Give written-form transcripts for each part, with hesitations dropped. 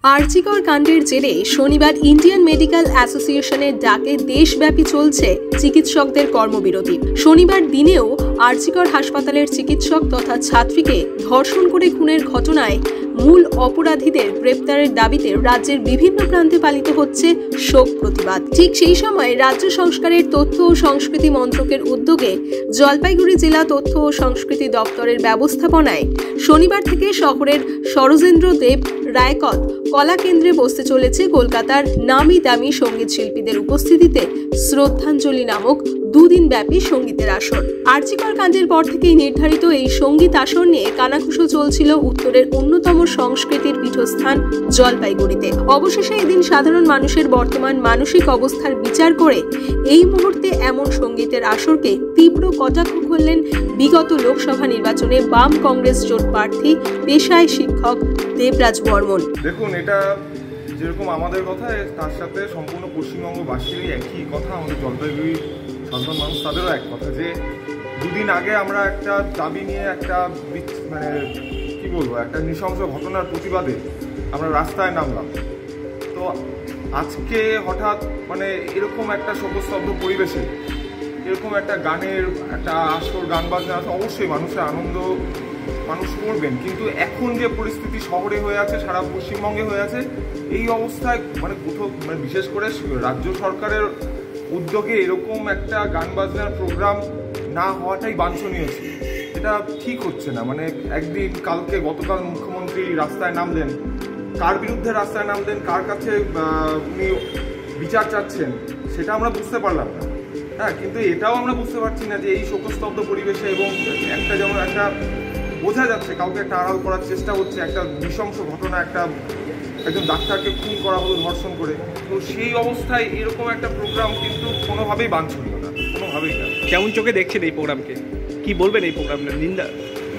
আরজিকর কাণ্ডের জেরে শনিবার ইন্ডিয়ান মেডিকেল অ্যাসোসিয়েশনের ডাকে দেশব্যাপী চলছে চিকিৎসকদের কর্মবিরতি। শনিবার দিনেও আরজিকর হাসপাতালের চিকিৎসক তথা ছাত্রীকে ধর্ষণ করে খুনের ঘটনায় মূল অপরাধীদের গ্রেপ্তারের দাবিতে রাজ্যের বিভিন্ন প্রান্তে পালিত হচ্ছে শোক প্রতিবাদ। ঠিক সেই সময় রাজ্য সংস্কারের তথ্য ও সংস্কৃতি মন্ত্রকের উদ্যোগে জলপাইগুড়ি জেলা তথ্য ও সংস্কৃতি দপ্তরের ব্যবস্থাপনায় শনিবার থেকে শহরের সরোজেন্দ্র দেব রায়কত কলা কেন্দ্রে বসতে চলেছে কলকাতার নামি দামি সঙ্গীত শিল্পীদের উপস্থিতিতে শ্রদ্ধাঞ্জলি নামক দুদিন ব্যাপী সঙ্গীতের আসর। আরজিকর কাণ্ডের পর থেকেই নির্ধারিত এই সঙ্গীত আসর নিয়ে কানাঘুষো চলছিল উত্তরের অন্যতম সংস্কৃতির পীঠস্থান জলপাইগুড়িতে। অবশেষে এদিন সাধারণ মানুষের বর্তমান মানসিক অবস্থার বিচার করে এই মুহূর্তে এমন সঙ্গীতের আসরকে তীব্র কটাক্ষ করলেন বিগত লোকসভা নির্বাচনে বাম কংগ্রেস জোট প্রার্থী পেশায় শিক্ষক দেবরাজ বর্মন। দেখুন, এটা যেরকম আমাদের কথা, তার সাথে সম্পূর্ণ পশ্চিমবঙ্গবাসীরই একই কথা, আমাদের জলপাইগুড়ি সাধারণ মানুষ তাদেরও এক কথা যে দুদিন আগে আমরা একটা দাবি নিয়ে একটা একটা নৃশংস ঘটনার প্রতিবাদে আমরা রাস্তায় নামলাম। তো আজকে হঠাৎ এরকম একটা শোকস্তব্ধ পরিবেশে এরকম একটা গানের একটা আসর, গান বাজনা আছে, অবশ্যই মানুষের আনন্দ মানুষ করবেন, কিন্তু এখন যে পরিস্থিতি শহরে হয়ে আছে, সারা পশ্চিমবঙ্গে হয়ে আছে, এই অবস্থায় কোথাও বিশেষ করে রাজ্য সরকারের উদ্যোগে এরকম একটা গান বাজনার প্রোগ্রাম না হওয়াটাই বাঞ্ছনীয় ছিল। এটা ঠিক হচ্ছে না। গতকাল মুখ্যমন্ত্রী রাস্তায় নামলেন, কার বিরুদ্ধে রাস্তায় নামলেন, কার কাছে উনি বিচার চাচ্ছেন সেটা আমরা বুঝতে পারলাম না। কিন্তু এটাও আমরা বুঝতে পারছি না যে এই শোকস্তব্ধ পরিবেশে এবং যেমন একটা বোঝা যাচ্ছে কাউকে একটা আড়াল করার চেষ্টা হচ্ছে, একটা নৃশংস ঘটনা, একজন ডাক্তারকে খুন করা হলো ধর্ষণ করে, তো সেই অবস্থায় এরকম একটা প্রোগ্রাম কিন্তু কোনোভাবেই বাঞ্ছনীয় না, কোনোভাবেই না। কেমন চোখে দেখছেন এই প্রোগ্রামকে? কি বলবেন এই প্রোগ্রামটা?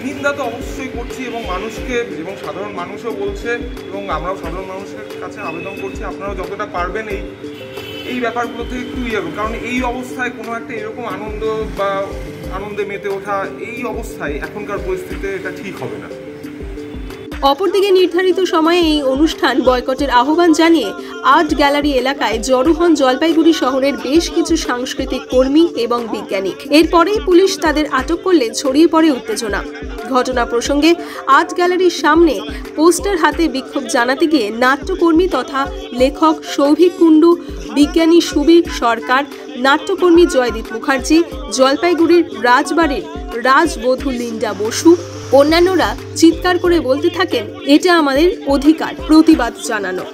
নিন্দা তো অবশ্যই করছি, এবং মানুষকে এবং সাধারণ মানুষও বলছে, এবং আমরাও সাধারণ মানুষের কাছে আবেদন করছি আপনারাও যতটা পারবেন এই ব্যাপারগুলো থেকে একটু কারণ এই অবস্থায় কোনো একটা এরকম আনন্দে মেতে ওঠা, এই অবস্থায় এখনকার পরিস্থিতিতে এটা ঠিক হবে না। অপরদিকে নির্ধারিত সময়ে এই অনুষ্ঠান বয়কটের আহ্বান জানিয়ে আর্ট গ্যালারি এলাকায় জড়ো হন জলপাইগুড়ি শহরের বেশ কিছু সাংস্কৃতিক কর্মী এবং বিজ্ঞানী। এরপরেই পুলিশ তাদের আটক করলে ছড়িয়ে পড়ে উত্তেজনা। ঘটনা প্রসঙ্গে আর্ট গ্যালারির সামনে পোস্টার হাতে বিক্ষোভ জানাতে গিয়ে নাট্যকর্মী তথা লেখক সৌভিক কুণ্ডু, বিজ্ঞানী সুবীর সরকার, নাট্যকর্মী জয়দীপ মুখার্জি, জলপাইগুড়ির রাজবাড়ির রাজবধূ লিন্ডা বসু অন্যান্যরা চিৎকার করে বলতে থাকেন, এটা আমাদের অধিকার, প্রতিবাদ জানানো।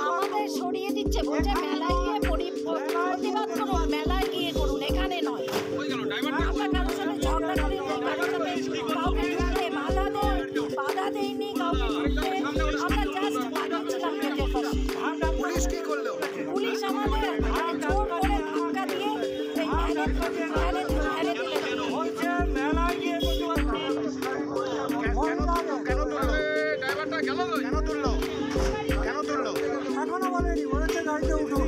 আমাদের সরিয়ে দিচ্ছে, বলছে মেলায় গিয়ে প্রতিবাদ করুন, মেলায় গিয়ে করুন, এখানে নয়। আমরা কারোর সাথে ঝগড়া করি, কাউকে বাধা দেয়নি, কাউকে আমরা জাস্ট বানিয়েছিলাম। পুলিশ কি করলো? পুলিশ আমাদের জোর করে ধাক্কা দিয়ে এখনো বলেনি, বলেছে গাড়িতে উঠুন।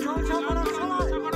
জলসা করার সময়